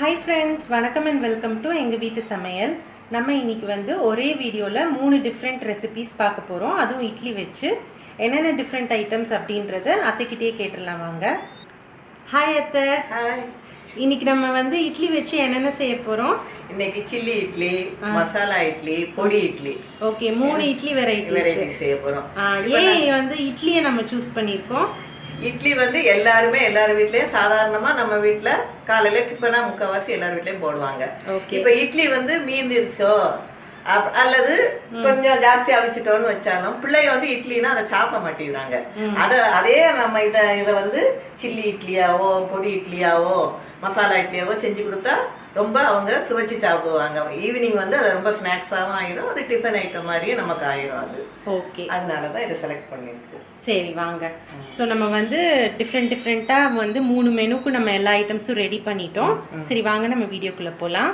Hi friends, வணக்கம் and welcome to எங்க வீட்டு சமையல். நம்ம இன்னைக்கு வந்து ஒரே வீடியோல 3 டிஃபரண்ட் ரெசிபீஸ் பார்க்க போறோம். அதுவும் இட்லி வெச்சு என்னென்ன டிஃபரண்ட் ஐட்டம்ஸ் அப்படின்றத அத்தைக்கிட்டே கேட்டலாம் வாங்க. ஹாய் அத்தை. ஹாய். இன்னைக்கு நம்ம வந்து இட்லி வெச்சு என்னென்ன செய்ய போறோம்? இன்னைக்கு சில்லி இட்லி, மசாலா இட்லி, பொடி இட்லி. ஓகே, 3 இட்லி வெரைட்டிஸ் செய்ய போறோம். ஏன் வந்து இட்லியை நம்ம சூஸ் பண்ணிருக்கோம்? இட்லி வந்து எல்லார் வீட்லயும் சாதாரணமா நம்ம வீட்ல காலையில டிஃபனா முக்காவாசி எல்லார் வீட்லயும் போடுவாங்க. இப்ப இட்லி வந்து மீந்திருச்சோ அல்லது கொஞ்சம் ஜாஸ்தி அவிச்சிட்டோன்னு வச்சாலும் பிள்ளைங்க வந்து இட்லினா அதை சாப்பிட மாட்டேங்கிறாங்க. அதே நம்ம இதை வந்து சில்லி இட்லியாவோ பொடி இட்லியாவோ மசாலா இட்லியாவோ செஞ்சு கொடுத்தா ரொம்ப அவங்க சுவைச்சு சாப்பிடுவாங்க. ஈவினிங் வந்து அது ரொம்ப ஸ்நாக்ஸாகவும் ஆயிரும், அது டிஃபன் ஐட்டம் மாதிரியே நமக்கு ஆயிரும். அது ஓகே, அதனாலதான் இதை செலக்ட் பண்ணிருக்கு. சரி வாங்க. ஸோ நம்ம வந்து டிஃப்ரெண்ட்டாக வந்து 3 மெனுக்கு நம்ம எல்லா ஐட்டம்ஸும் ரெடி பண்ணிட்டோம். சரி வாங்க நம்ம வீடியோக்குள்ளே போகலாம்.